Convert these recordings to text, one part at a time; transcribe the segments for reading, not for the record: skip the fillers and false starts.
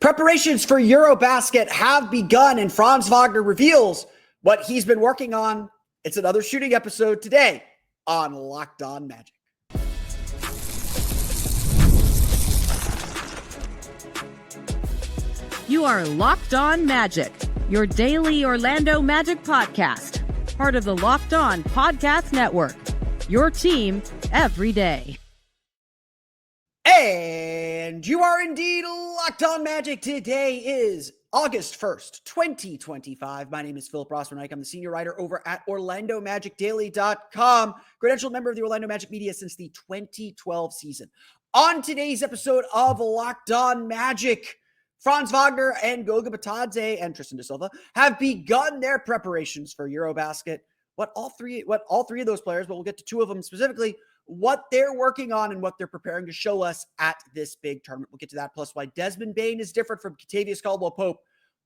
Preparations for Eurobasket have begun, and Franz Wagner reveals what he's been working on. It's another shooting episode today on Locked On Magic. You are Locked On Magic, your daily Orlando Magic podcast, part of the Locked On Podcast Network, your team every day. And you are indeed Locked On Magic. Today is August 1st, 2025. My name is Philip Rossman-Ike. I'm the senior writer over at OrlandoMagicDaily.com, credentialed member of the Orlando Magic media since the 2012 season. On today's episode of Locked On Magic, Franz Wagner and Goga Bitadze and Tristan da Silva have begun their preparations for Eurobasket. What all three of those players, but we'll get to two of them specifically, what they're working on and what they're preparing to show us at this big tournament. We'll get to that, plus why Desmond Bane is different from Kentavious, Caldwell-Pope,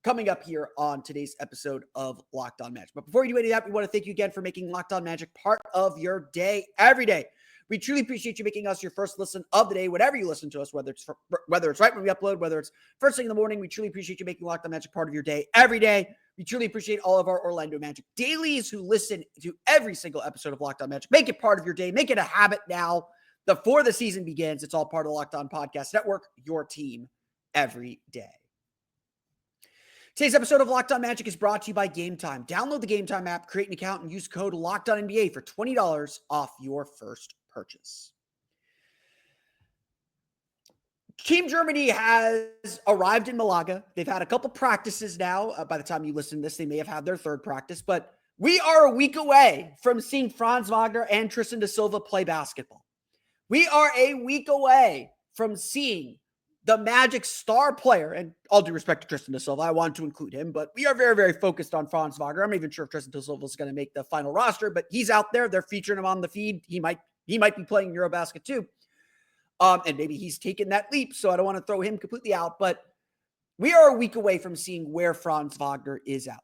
coming up here on today's episode of Locked On Magic. But before we do any of that, we want to thank you again for making Locked On Magic part of your day every day. We truly appreciate you making us your first listen of the day, whenever you listen to us, whether it's right when we upload, whether it's first thing in the morning. We truly appreciate you making Locked On Magic part of your day every day. We truly appreciate all of our Orlando Magic dailies who listen to every single episode of Locked On Magic. Make it part of your day. Make it a habit now. Before the season begins, it's all part of the Locked On Podcast Network, your team every day. Today's episode of Locked On Magic is brought to you by Game Time. Download the Game Time app, create an account, and use code LOCKEDONNBA for $20 off your first purchase. Team Germany has arrived in Malaga. They've had a couple practices now. By the time you listen to this, they may have had their third practice, but we are a week away from seeing Franz Wagner and Tristan da Silva play basketball. We are a week away from seeing the Magic star player, and all due respect to Tristan da Silva, I want to include him, but we are very, very focused on Franz Wagner. I'm not even sure if Tristan da Silva is going to make the final roster, but he's out there. They're featuring him on the feed. He might be playing Eurobasket too. And maybe he's taken that leap, so I don't want to throw him completely out, but we are a week away from seeing where Franz Wagner is out.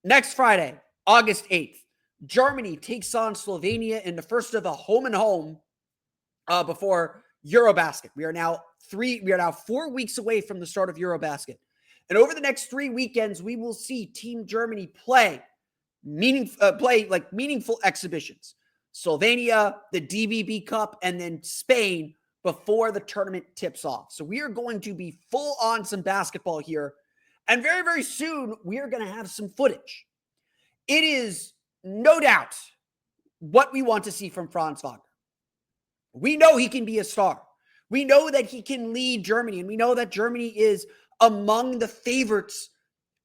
Next Friday, August 8th, Germany takes on Slovenia in the first of a home-and-home before Eurobasket. We are now 4 weeks away from the start of Eurobasket. And over the next 3 weekends, we will see Team Germany play meaningful exhibitions. Slovenia, the DBB Cup, and then Spain before the tournament tips off. So we are going to be full on some basketball here. And very, very soon, we are going to have some footage. It is no doubt what we want to see from Franz Wagner. We know he can be a star. We know that he can lead Germany, and we know that Germany is among the favorites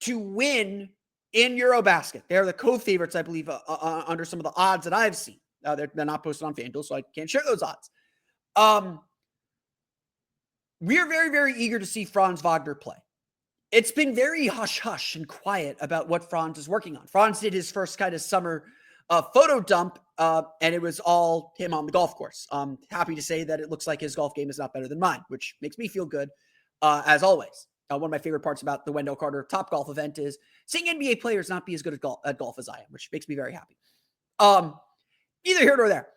to win in Eurobasket. They're the co-favorites, I believe, under some of the odds that I've seen. They're not posted on FanDuel, so I can't share those odds. We are very, very eager to see Franz Wagner play. It's been very hush-hush and quiet about what Franz is working on. Franz did his first kind of summer photo dump, and it was all him on the golf course. Happy to say that it looks like his golf game is not better than mine, which makes me feel good, as always. One of my favorite parts about the Wendell Carter Top Golf event is seeing NBA players not be as good at golf as I am, which makes me very happy. Neither here nor there.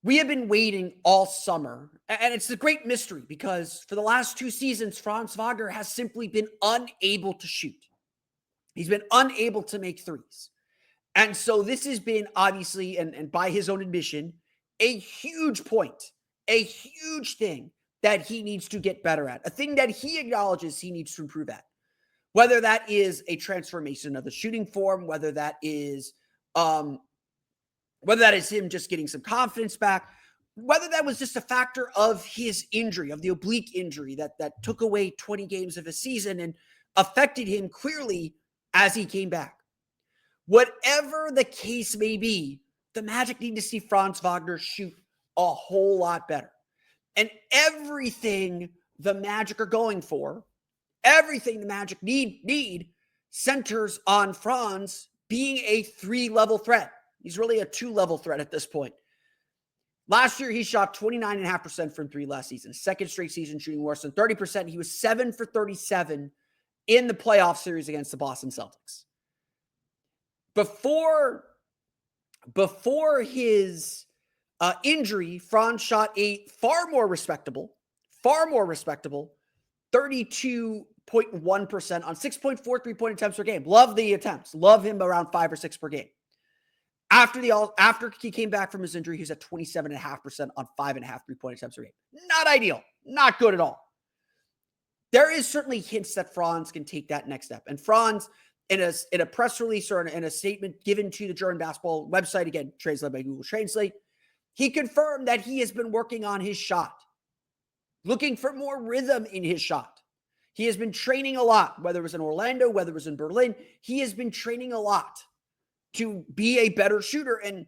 We have been waiting all summer, and it's a great mystery because for the last 2 seasons, Franz Wagner has simply been unable to shoot. He's been unable to make threes. And so this has been obviously, and by his own admission, a huge point, a huge thing that he needs to get better at, a thing that he acknowledges he needs to improve at. Whether that is a transformation of the shooting form, whether that is him just getting some confidence back, whether that was just a factor of his injury, of the oblique injury that took away 20 games of his season and affected him clearly as he came back. Whatever the case may be, the Magic need to see Franz Wagner shoot a whole lot better. And everything the Magic are going for, everything the Magic need centers on Franz being a 3-level threat. He's really a 2-level threat at this point. Last year, he shot 29.5% from 3 last season. Second straight season shooting worse than 30%. He was 7 for 37 in the playoff series against the Boston Celtics. Before his injury, Franz shot a far more respectable 32.1% on 6.4 3-point attempts per game. Love the attempts. Love him around 5 or 6 per game. After he came back from his injury, he was at 27.5% on 5.5 3-point attempts per game. Not ideal. Not good at all. There is certainly hints that Franz can take that next step. And Franz, in a press release or in a statement given to the German basketball website, again, translated by Google Translate, he confirmed that he has been working on his shot, looking for more rhythm in his shot. He has been training a lot, whether it was in Orlando, whether it was in Berlin. He has been training a lot to be a better shooter. And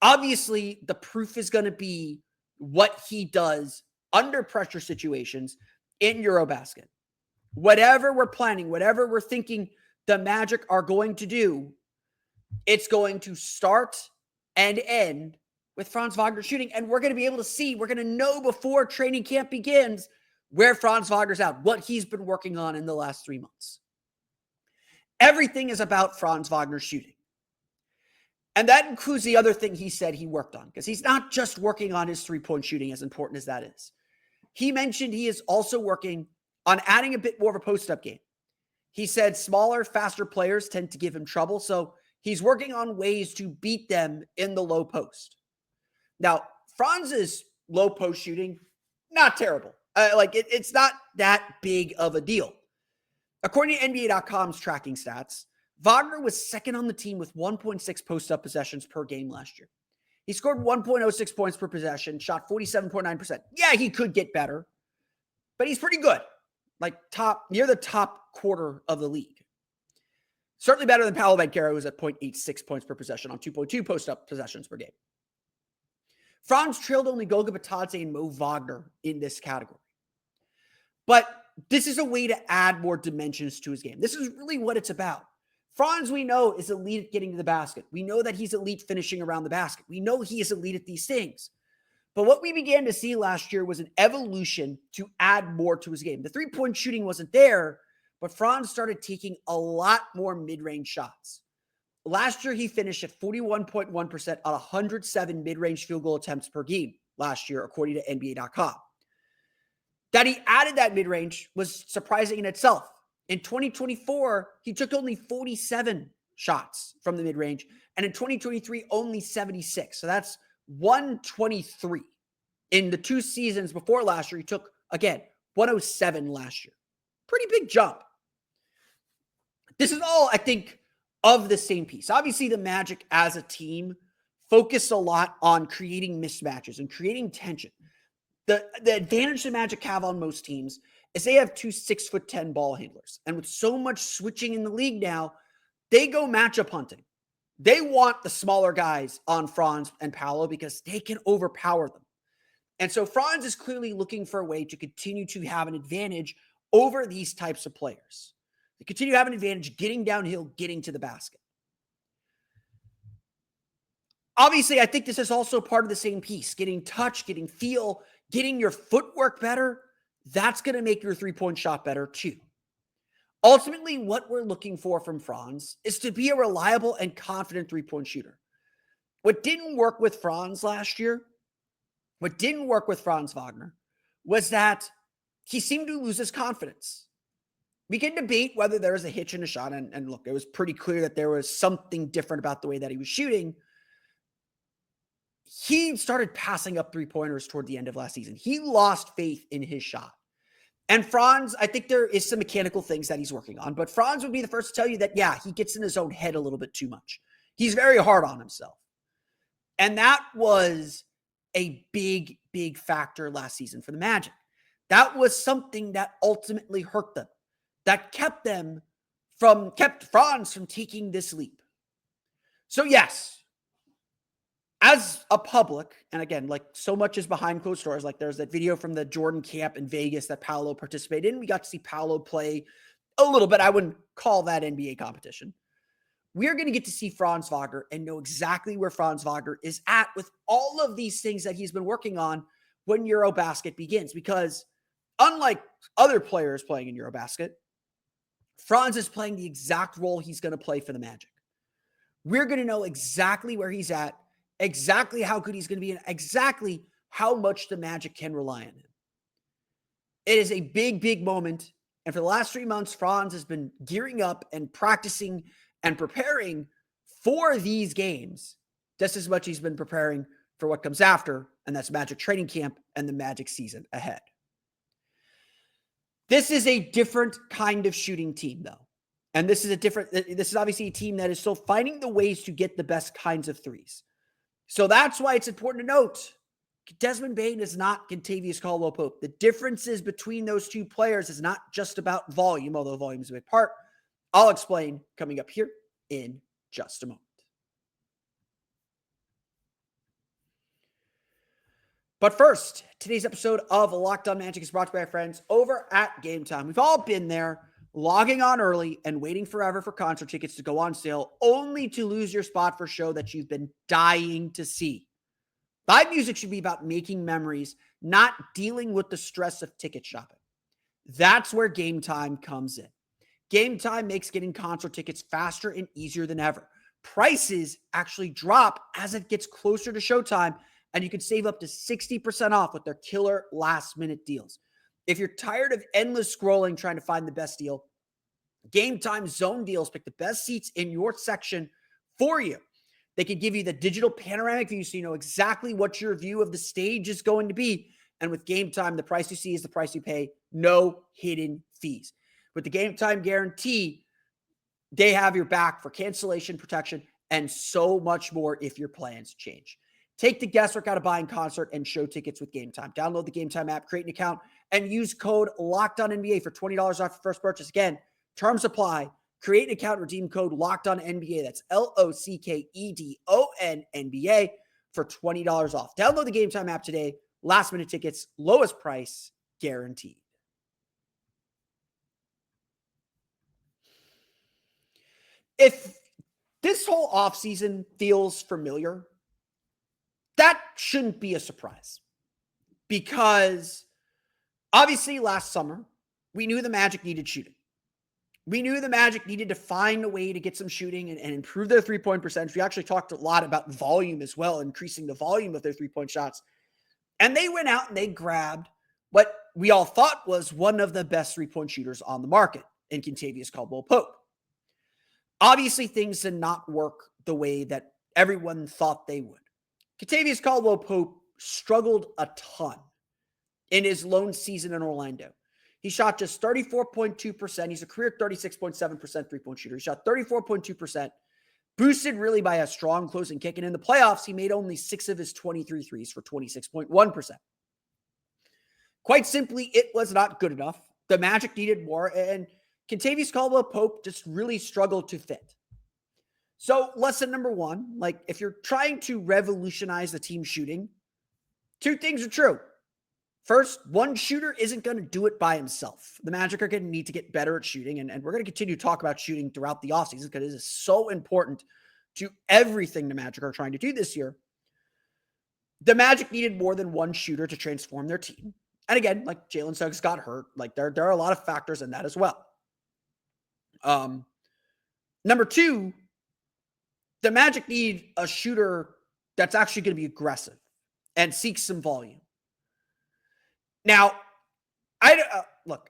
obviously, the proof is going to be what he does under pressure situations in Eurobasket. Whatever we're planning, whatever we're thinking the Magic are going to do, it's going to start and end with Franz Wagner shooting. And we're going to be able to see, we're going to know before training camp begins where Franz Wagner's at, what he's been working on in the last 3 months. Everything is about Franz Wagner shooting. And that includes the other thing he said he worked on, because he's not just working on his 3-point shooting, as important as that is. He mentioned he is also working on adding a bit more of a post-up game. He said smaller, faster players tend to give him trouble, so he's working on ways to beat them in the low post. Now, Franz's low post shooting, not terrible. It's not that big of a deal. According to NBA.com's tracking stats, Wagner was second on the team with 1.6 post-up possessions per game last year. He scored 1.06 points per possession, shot 47.9%. Yeah, he could get better, but he's pretty good. Near the top quarter of the league. Certainly better than Paolo Banchero, who's at 0.86 points per possession on 2.2 post-up possessions per game. Franz trailed only Goga Bitadze and Mo Wagner in this category. But this is a way to add more dimensions to his game. This is really what it's about. Franz, we know, is elite at getting to the basket. We know that he's elite finishing around the basket. We know he is elite at these things. But what we began to see last year was an evolution to add more to his game. The 3-point shooting wasn't there, but Franz started taking a lot more mid-range shots. Last year, he finished at 41.1% on 107 mid-range field goal attempts per game last year, according to NBA.com. That he added that mid-range was surprising in itself. In 2024, he took only 47 shots from the mid-range, and in 2023, only 76. So that's 123. In the 2 seasons before last year, he took, again, 107 last year. Pretty big jump. This is all, I think, of the same piece. Obviously, the Magic as a team focus a lot on creating mismatches and creating tension. The advantage the Magic have on most teams is they have 2 6'10" ball handlers. And with so much switching in the league now, they go matchup hunting. They want the smaller guys on Franz and Paolo because they can overpower them. And so Franz is clearly looking for a way to continue to have an advantage over these types of players. They continue to have an advantage getting downhill, getting to the basket. Obviously, I think this is also part of the same piece. Getting touch, getting feel, getting your footwork better, that's going to make your 3-point shot better too. Ultimately, what we're looking for from Franz is to be a reliable and confident 3-point shooter. What didn't work with Franz last year, what didn't work with Franz Wagner, was that he seemed to lose his confidence. We can debate whether there was a hitch in a shot, and look, it was pretty clear that there was something different about the way that he was shooting. He started passing up 3-pointers toward the end of last season. He lost faith in his shot. And Franz, I think there is some mechanical things that he's working on, but Franz would be the first to tell you that, yeah, he gets in his own head a little bit too much. He's very hard on himself. And that was a big, big factor last season for the Magic. That was something that ultimately hurt them, that kept Franz from taking this leap. So yes, as a public, and again, like so much is behind closed doors, like there's that video from the Jordan camp in Vegas that Paolo participated in. We got to see Paolo play a little bit. I wouldn't call that NBA competition. We're going to get to see Franz Wagner and know exactly where Franz Wagner is at with all of these things that he's been working on when Eurobasket begins. Because unlike other players playing in Eurobasket, Franz is playing the exact role he's going to play for the Magic. We're going to know exactly where he's at, exactly how good he's going to be, and exactly how much the Magic can rely on him. It is a big, big moment. And for the last 3 months, Franz has been gearing up and practicing and preparing for these games just as much as he's been preparing for what comes after, and that's Magic training camp and the Magic season ahead. This is a different kind of shooting team, though. And this is obviously a team that is still finding the ways to get the best kinds of threes. So that's why it's important to note Desmond Bane is not Kentavious Caldwell-Pope. The differences between those two players is not just about volume, although volume is a big part. I'll explain coming up here in just a moment. But first, today's episode of Locked On Magic is brought to you by our friends over at Game Time. We've all been there, logging on early and waiting forever for concert tickets to go on sale, only to lose your spot for a show that you've been dying to see. Live music should be about making memories, not dealing with the stress of ticket shopping. That's where Game Time comes in. Game Time makes getting concert tickets faster and easier than ever. Prices actually drop as it gets closer to showtime, and you can save up to 60% off with their killer last-minute deals. If you're tired of endless scrolling trying to find the best deal, Game Time Zone Deals pick the best seats in your section for you. They can give you the digital panoramic view so you know exactly what your view of the stage is going to be. And with Game Time, the price you see is the price you pay. No hidden fees. With the Game Time guarantee, they have your back for cancellation protection and so much more if your plans change. Take the guesswork out of buying concert and show tickets with Game Time. Download the Game Time app, create an account, and use code LOCKEDONNBA for $20 off your first purchase. Again, terms apply. Create an account, redeem code LOCKEDONNBA. That's LOCKEDONNBA for $20 off. Download the Game Time app today. Last minute tickets, lowest price guaranteed. If this whole offseason feels familiar, that shouldn't be a surprise, because obviously last summer, we knew the Magic needed shooting. We knew the Magic needed to find a way to get some shooting and improve their three-point percentage. We actually talked a lot about volume as well, increasing the volume of their three-point shots. And they went out and they grabbed what we all thought was one of the best three-point shooters on the market in Kentavious Caldwell-Pope. Obviously, things did not work the way that everyone thought they would. Kentavious Caldwell-Pope struggled a ton in his lone season in Orlando. He shot just 34.2%. He's a career 36.7% three-point shooter. He shot 34.2%, boosted really by a strong closing kick. And in the playoffs, he made only 6 of his 23 threes for 26.1%. Quite simply, it was not good enough. The Magic needed more, and Kentavious Caldwell-Pope just really struggled to fit. So lesson number one, if you're trying to revolutionize the team shooting, 2 things are true. First, one shooter isn't going to do it by himself. The Magic are going to need to get better at shooting, and we're going to continue to talk about shooting throughout the offseason because it is so important to everything the Magic are trying to do this year. The Magic needed more than one shooter to transform their team. And again, Jalen Suggs got hurt. There are a lot of factors in that as well. Number 2, the Magic need a shooter that's actually going to be aggressive and seek some volume. Now, look,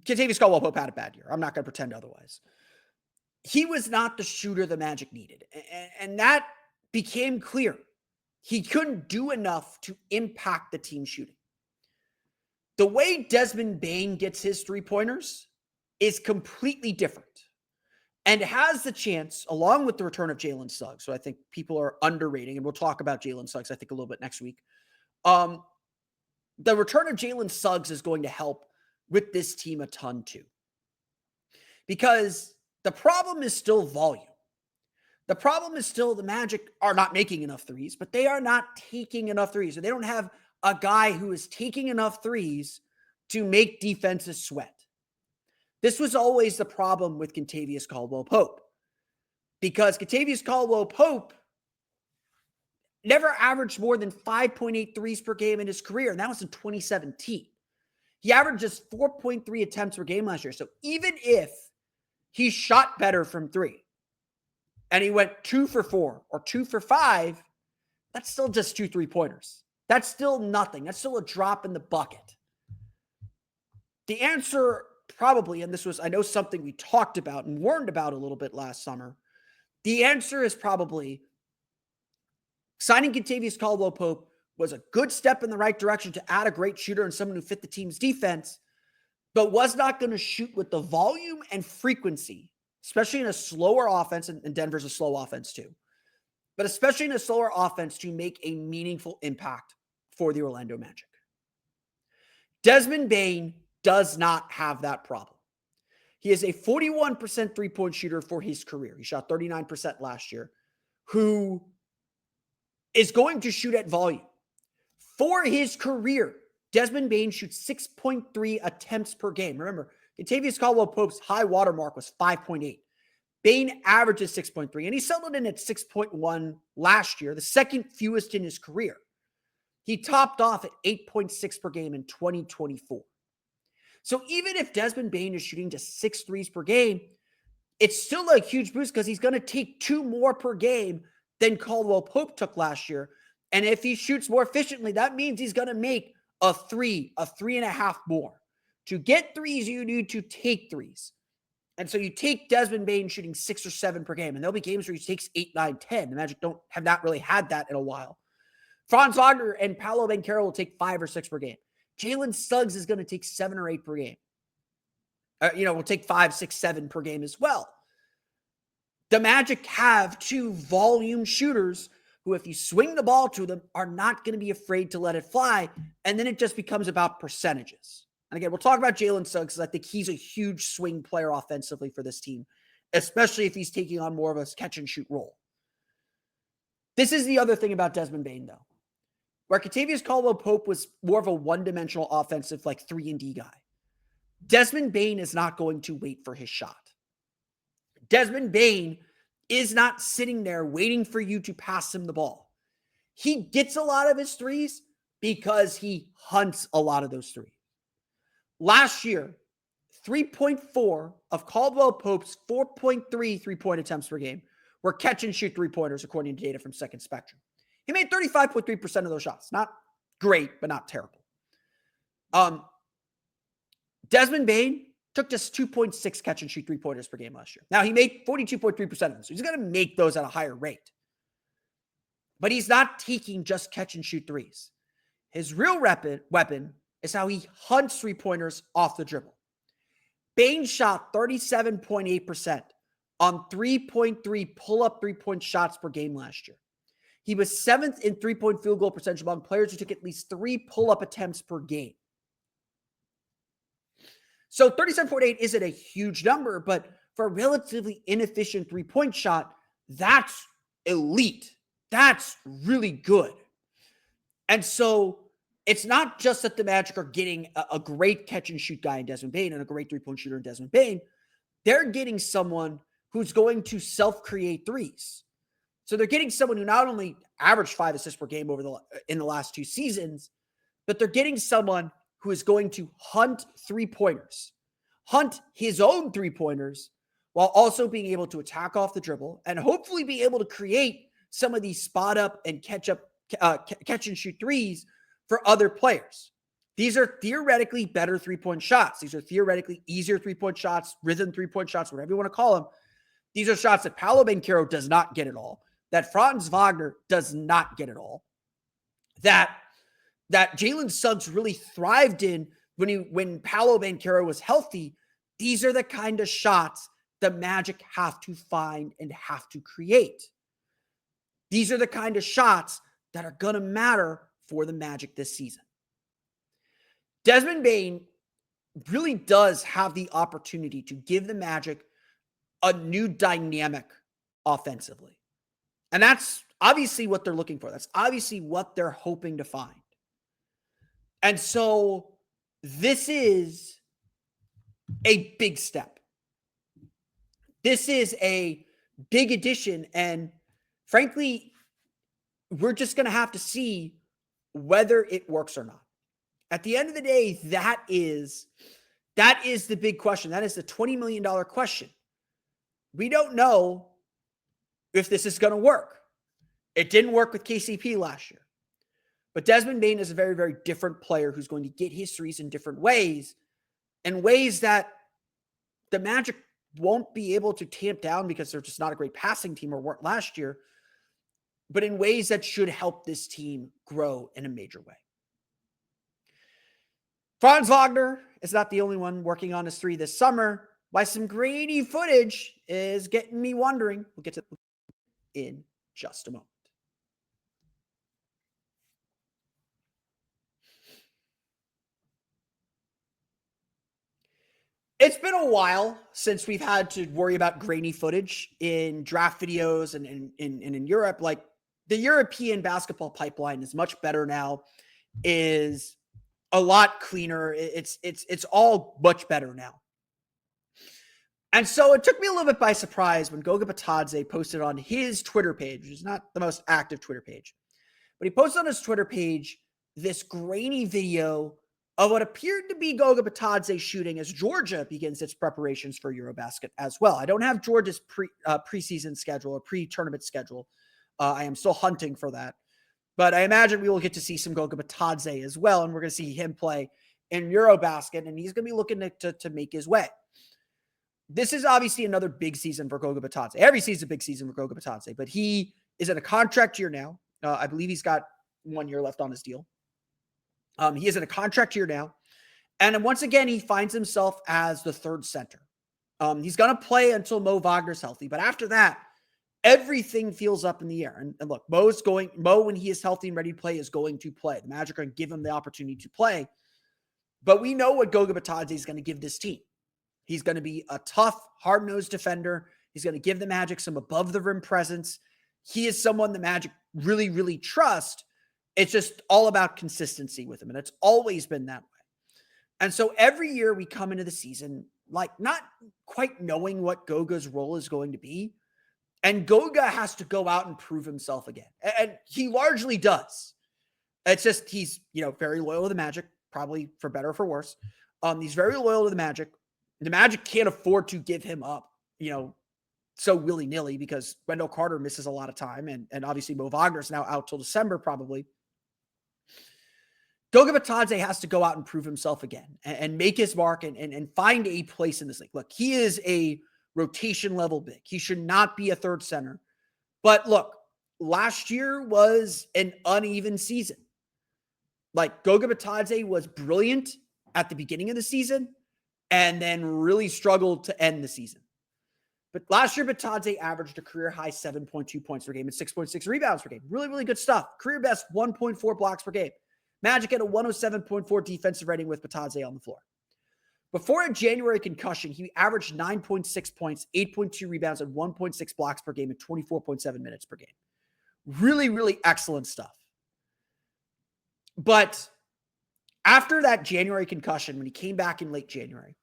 Kentavious Caldwell-Pope had a bad year. I'm not going to pretend otherwise. He was not the shooter the Magic needed, and that became clear. He couldn't do enough to impact the team shooting. The way Desmond Bane gets his three-pointers is completely different and has the chance, along with the return of Jalen Suggs, so I think people are underrating, and we'll talk about Jalen Suggs, I think, a little bit next week. The return of Jalen Suggs is going to help with this team a ton too. Because the problem is still volume. The problem is still the Magic are not making enough threes, but they are not taking enough threes. So they don't have a guy who is taking enough threes to make defenses sweat. This was always the problem with Kentavious Caldwell-Pope. Because Kentavious Caldwell-Pope never averaged more than 5.8 threes per game in his career, and that was in 2017. He averaged just 4.3 attempts per game last year. So even if he shot better from 3, and he went 2 for 4 or 2 for 5, that's still just 2 3-pointers. That's still nothing. That's still a drop in the bucket. The answer probably, and this was, I know, something we talked about and warned about a little bit last summer. The answer is probably signing Kentavious Caldwell-Pope was a good step in the right direction to add a great shooter and someone who fit the team's defense, but was not going to shoot with the volume and frequency, especially in a slower offense, and Denver's a slow offense too, but especially in a slower offense to make a meaningful impact for the Orlando Magic. Desmond Bane does not have that problem. He is a 41% three-point shooter for his career. He shot 39% last year, who is going to shoot at volume. For his career, Desmond Bane shoots 6.3 attempts per game. Remember, Kentavious Caldwell-Pope's high watermark was 5.8. Bane averages 6.3, and he settled in at 6.1 last year, the second fewest in his career. He topped off at 8.6 per game in 2024. So even if Desmond Bane is shooting just 6 threes per game, it's still a huge boost because he's going to take 2 more per game than Caldwell-Pope took last year. And if he shoots more efficiently, that means he's going to make a 3.5 more. To get threes, you need to take threes. And so you take Desmond Bane shooting 6 or 7 per game, and there'll be games where he takes 8, 9, 10. The Magic have not really had that in a while. Franz Wagner and Paolo Banchero will take 5 or 6 per game. Jalen Suggs is going to take 7 or 8 per game. Will take 5, 6, 7 per game as well. The Magic have 2 volume shooters who, if you swing the ball to them, are not going to be afraid to let it fly. And then it just becomes about percentages. And again, we'll talk about Jalen Suggs because I think he's a huge swing player offensively for this team, especially if he's taking on more of a catch and shoot role. This is the other thing about Desmond Bane, though. Where Kentavious Caldwell-Pope was more of a one-dimensional offensive, like 3-and-D guy. Desmond Bane is not going to wait for his shot. Desmond Bane is not sitting there waiting for you to pass him the ball. He gets a lot of his threes because he hunts a lot of those threes. Last year, 3.4 of Caldwell-Pope's 4.3 three-point attempts per game were catch-and-shoot three-pointers, according to data from Second Spectrum. He made 35.3% of those shots. Not great, but not terrible. Desmond Bane took just 2.6 catch-and-shoot three-pointers per game last year. Now, he made 42.3% of them, so he's going to make those at a higher rate. But he's not taking just catch-and-shoot threes. His real weapon is how he hunts three-pointers off the dribble. Bane shot 37.8% on 3.3 pull-up three-point shots per game last year. He was 7th in three-point field goal percentage among players who took at least 3 pull-up attempts per game. So 37.8 isn't a huge number, but for a relatively inefficient three-point shot, that's elite. That's really good. And so it's not just that the Magic are getting a great catch-and-shoot guy in Desmond Bane and a great three-point shooter in Desmond Bane. They're getting someone who's going to self-create threes. So they're getting someone who not only averaged 5 assists per game in the last 2 seasons, but they're getting someone who is going to hunt three-pointers, hunt his own three-pointers, while also being able to attack off the dribble and hopefully be able to create some of these spot-up and catch-and-shoot threes for other players. These are theoretically better three-point shots. These are theoretically easier three-point shots, rhythm three-point shots, whatever you want to call them. These are shots that Paolo Banchero does not get at all, that Franz Wagner does not get at all, that Jalen Suggs really thrived in when Paolo Banchero was healthy. These are the kind of shots the Magic have to find and have to create. These are the kind of shots that are going to matter for the Magic this season. Desmond Bane really does have the opportunity to give the Magic a new dynamic offensively. And that's obviously what they're looking for. That's obviously what they're hoping to find. And so this is a big step. This is a big addition. And frankly, we're just going to have to see whether it works or not. At the end of the day, that is the big question. That is the $20 million question. We don't know if this is going to work. It didn't work with KCP last year. But Desmond Bane is a very, very different player who's going to get his threes in different ways. in ways that the Magic won't be able to tamp down because they're just not a great passing team or weren't last year, but in ways that should help this team grow in a major way. Franz Wagner is not the only one working on his 3 this summer. Why some grainy footage is getting me wondering. We'll get to it in just a moment. It's been a while since we've had to worry about grainy footage in draft videos and in Europe. Like, the European basketball pipeline is much better now, is a lot cleaner. It's all much better now. And so it took me a little bit by surprise when Goga Bitadze posted on his Twitter page, which is not the most active Twitter page, but he posted on his Twitter page this grainy video of what appeared to be Goga Bitadze shooting as Georgia begins its preparations for Eurobasket as well. I don't have Georgia's preseason schedule or pre-tournament schedule. I am still hunting for that. But I imagine we will get to see some Goga Bitadze as well, and we're going to see him play in Eurobasket, and he's going to be looking to make his way. This is obviously another big season for Goga Bitadze. Every season is a big season for Goga Bitadze, but he is in a contract year now. I believe he's got 1 year left on his deal. He is in a contract year now. And once again, he finds himself as the third center. He's going to play until Mo Wagner's healthy. But after that, everything feels up in the air. And look, Mo, when he is healthy and ready to play, is going to play. The Magic are going to give him the opportunity to play. But we know what Goga Bitadze is going to give this team. He's going to be a tough, hard-nosed defender. He's going to give the Magic some above-the-rim presence. He is someone the Magic really, really trust. It's just all about consistency with him, and it's always been that way. And so every year we come into the season, like, not quite knowing what Goga's role is going to be, and Goga has to go out and prove himself again. And he largely does. It's just he's, very loyal to the Magic, probably for better or for worse. He's very loyal to the Magic. The Magic can't afford to give him up, so willy-nilly, because Wendell Carter misses a lot of time, and obviously Mo Wagner's now out till December probably. Goga Bitadze has to go out and prove himself again and make his mark and find a place in this league. Look, he is a rotation level big. He should not be a third center. But look, last year was an uneven season. Like, Goga Bitadze was brilliant at the beginning of the season and then really struggled to end the season. But last year, Bitadze averaged a career high 7.2 points per game and 6.6 rebounds per game. Really, really good stuff. Career best 1.4 blocks per game. Magic had a 107.4 defensive rating with Bitadze on the floor. Before a January concussion, he averaged 9.6 points, 8.2 rebounds, and 1.6 blocks per game in 24.7 minutes per game. Really, really excellent stuff. But after that January concussion, when he came back in late January,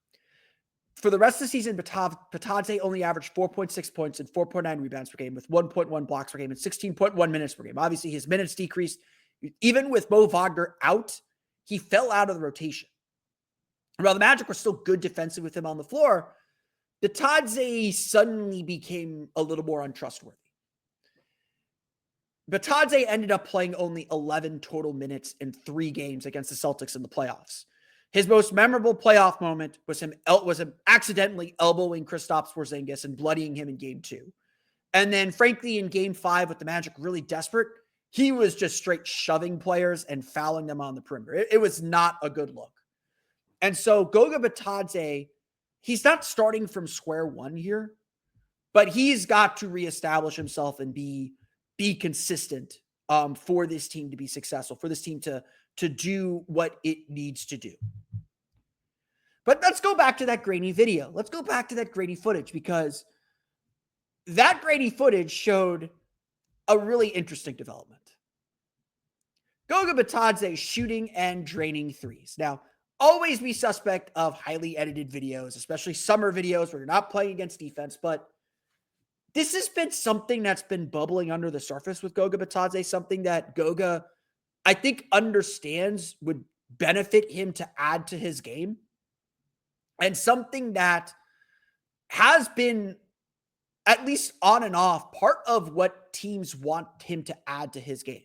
for the rest of the season, Bitadze only averaged 4.6 points and 4.9 rebounds per game with 1.1 blocks per game and 16.1 minutes per game. Obviously, his minutes decreased. Even with Mo Wagner out, he fell out of the rotation. And while the Magic were still good defensive with him on the floor, Bitadze suddenly became a little more untrustworthy. Bitadze ended up playing only 11 total minutes in 3 games against the Celtics in the playoffs. His most memorable playoff moment was him accidentally elbowing Kristaps Porzingis and bloodying him in Game 2. And then, frankly, in Game 5, with the Magic really desperate, he was just straight shoving players and fouling them on the perimeter. It was not a good look. And so Goga Bitadze, he's not starting from square one here, but he's got to reestablish himself and be consistent for this team to be successful, for this team to do what it needs to do. But let's go back to that grainy video. Let's go back to that grainy footage, because that grainy footage showed a really interesting development. Goga Bitadze shooting and draining threes. Now, always be suspect of highly edited videos, especially summer videos where you're not playing against defense, but this has been something that's been bubbling under the surface with Goga Bitadze, something that Goga, I think, understands would benefit him to add to his game, and something that has been, at least on and off, part of what teams want him to add to his game.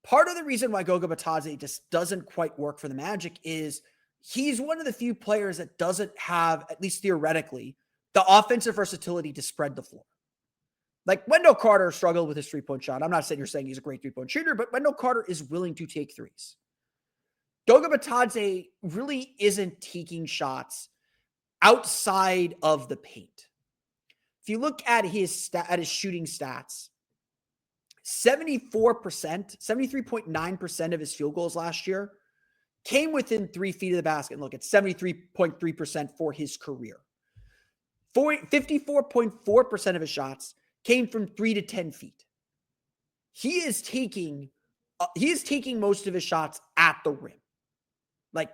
Part of the reason why Goga Bitadze just doesn't quite work for the Magic is he's one of the few players that doesn't have, at least theoretically, the offensive versatility to spread the floor. Like Wendell Carter struggled with his three-point shot. I'm not sitting here saying he's a great three-point shooter, but Wendell Carter is willing to take threes. Goga Bitadze really isn't taking shots outside of the paint. If you look at his shooting stats, 73.9% of his field goals last year came within 3 feet of the basket. And look, it's 73.3% for his career. 54.4% of his shots came from 3 to 10 feet. He is taking most of his shots at the rim. Like a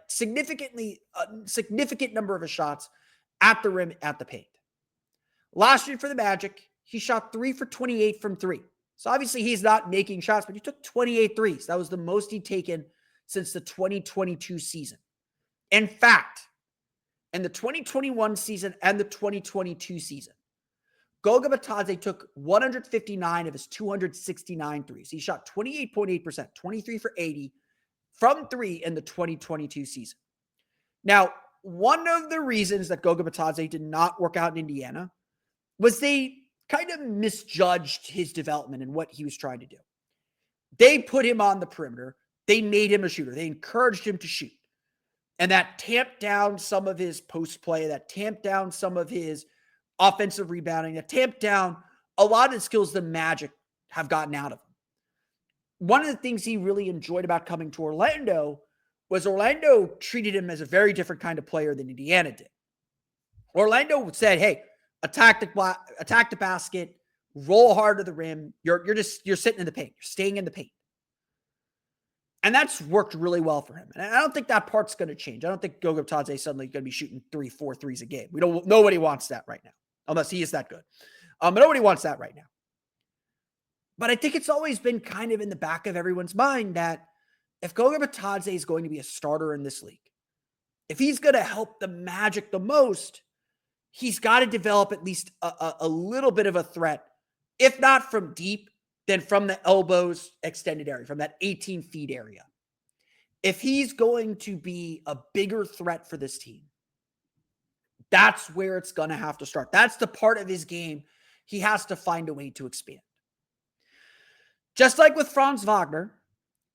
significant number of his shots at the rim, at the paint. Last year for the Magic, he shot 3 for 28 from 3. So obviously he's not making shots, but he took 28 threes. That was the most he'd taken since the 2022 season. In fact, in the 2021 season and the 2022 season, Goga Bitadze took 159 of his 269 threes. He shot 28.8%, 23 for 80 from 3 in the 2022 season. Now, one of the reasons that Goga Bitadze did not work out in Indiana was they kind of misjudged his development and what he was trying to do. They put him on the perimeter. They made him a shooter. They encouraged him to shoot. And that tamped down some of his post play, that tamped down some of his offensive rebounding, that tamped down a lot of the skills the Magic have gotten out of him. One of the things he really enjoyed about coming to Orlando was Orlando treated him as a very different kind of player than Indiana did. Orlando said, hey, attack the basket, roll hard to the rim. You're sitting in the paint. You're staying in the paint. And that's worked really well for him. And I don't think that part's going to change. I don't think Goga Bitadze is suddenly going to be shooting 3-4 threes a game. Nobody wants that right now, unless he is that good. But nobody wants that right now. But I think it's always been kind of in the back of everyone's mind that if Goga Bitadze is going to be a starter in this league, if he's going to help the Magic the most, he's got to develop at least a little bit of a threat, if not from deep, then from the elbows extended area, from that 18 feet area. If he's going to be a bigger threat for this team, that's where it's going to have to start. That's the part of his game he has to find a way to expand. Just like with Franz Wagner,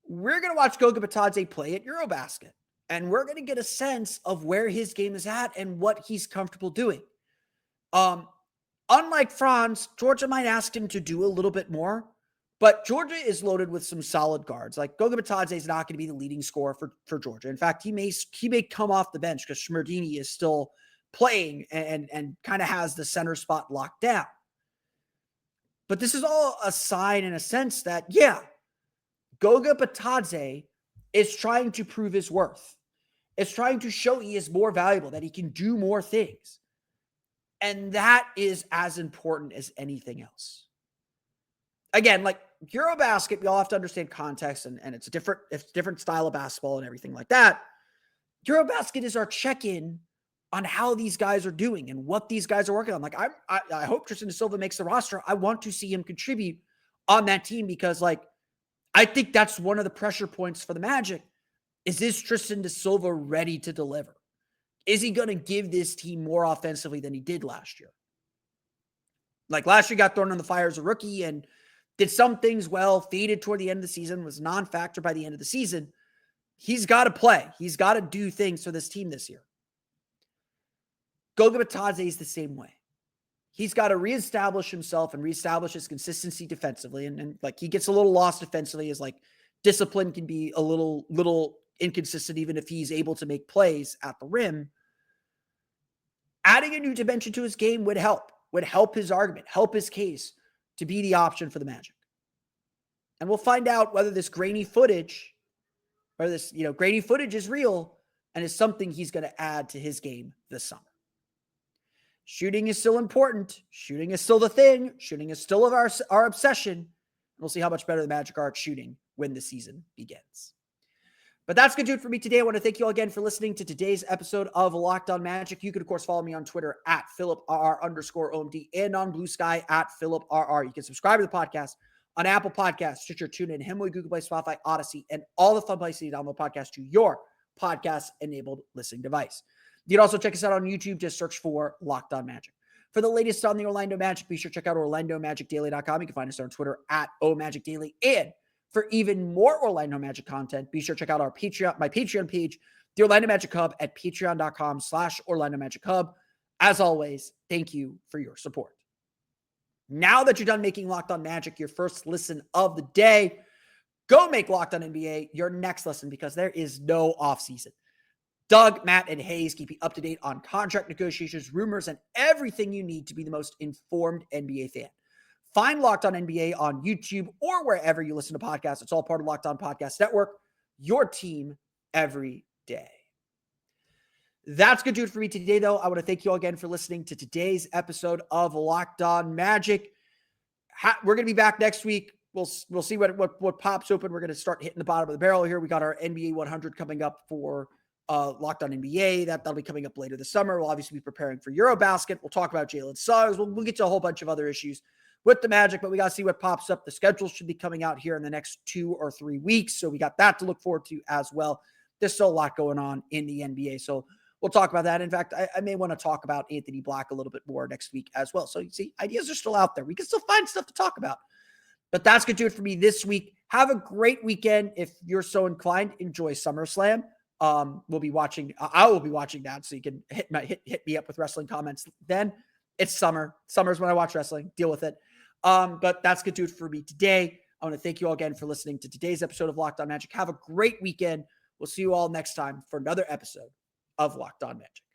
we're going to watch Goga Bitadze play at Eurobasket, and we're going to get a sense of where his game is at and what he's comfortable doing. Unlike Franz, Georgia might ask him to do a little bit more, but Georgia is loaded with some solid guards. Like Goga Bitadze is not going to be the leading scorer for Georgia. In fact, he may come off the bench because Schmerdini is still playing and kind of has the center spot locked down. But this is all a sign in a sense that, yeah, Goga Bitadze is trying to prove his worth. It's trying to show he is more valuable, that he can do more things. And that is as important as anything else. Again, like Eurobasket, we all have to understand context, and it's a different style of basketball and everything like that. Eurobasket is our check-in on how these guys are doing and what these guys are working on. Like I hope Tristan da Silva makes the roster. I want to see him contribute on that team because, like, I think that's one of the pressure points for the Magic. Is Tristan da Silva ready to deliver? Is he going to give this team more offensively than he did last year? Like last year, got thrown on the fire as a rookie and did some things well, faded toward the end of the season, was non-factor by the end of the season. He's got to play. He's got to do things for this team this year. Goga Bitadze is the same way. He's got to reestablish himself and reestablish his consistency defensively. And like he gets a little lost defensively as like discipline can be a little inconsistent, even if he's able to make plays at the rim. Adding a new dimension to his game would help his argument, help his case to be the option for the Magic. And we'll find out whether this grainy footage is real and is something he's going to add to his game this summer. Shooting is still important. Shooting is still the thing. Shooting is still our obsession. And we'll see how much better the Magic are at shooting when the season begins. But that's going to do it for me today. I want to thank you all again for listening to today's episode of Locked On Magic. You can, of course, follow me on Twitter at PhilipRR_OMD and on Blue Sky at PhilipRR. You can subscribe to the podcast on Apple Podcasts, Stitcher, TuneIn, Himalaya, Google Play, Spotify, Odyssey, and all the fun places to download podcasts to your podcast-enabled listening device. You can also check us out on YouTube. Just search for Locked On Magic. For the latest on the Orlando Magic, be sure to check out OrlandoMagicDaily.com. You can find us on Twitter at OMagicDaily. And for even more Orlando Magic content, be sure to check out my Patreon page, the Orlando Magic Hub, at patreon.com/Orlando Magic Hub. As always, thank you for your support. Now that you're done making Locked On Magic your first listen of the day, go make Locked On NBA your next listen, because there is no offseason. Doug, Matt, and Hayes keep you up to date on contract negotiations, rumors, and everything you need to be the most informed NBA fan. Find Locked On NBA on YouTube or wherever you listen to podcasts. It's all part of Locked On Podcast Network, your team every day. That's going to do it for me today, though. I want to thank you all again for listening to today's episode of Locked On Magic. We're going to be back next week. We'll see what pops open. We're going to start hitting the bottom of the barrel here. We got our NBA 100 coming up for Locked On NBA. That'll be coming up later this summer. We'll obviously be preparing for Eurobasket. We'll talk about Jalen Suggs. We'll get to a whole bunch of other issues with the Magic, but we got to see what pops up. The schedule should be coming out here in the next 2 or 3 weeks, so we got that to look forward to as well. There's still a lot going on in the NBA, so we'll talk about that. In fact, I may want to talk about Anthony Black a little bit more next week as well. So you see, ideas are still out there. We can still find stuff to talk about. But that's going to do it for me this week. Have a great weekend. If you're so inclined, enjoy SummerSlam. We'll be watching. I will be watching that, so you can hit me up with wrestling comments. Then it's summer. Summer's when I watch wrestling. Deal with it. But that's going to do it for me today. I want to thank you all again for listening to today's episode of Locked On Magic. Have a great weekend. We'll see you all next time for another episode of Locked On Magic.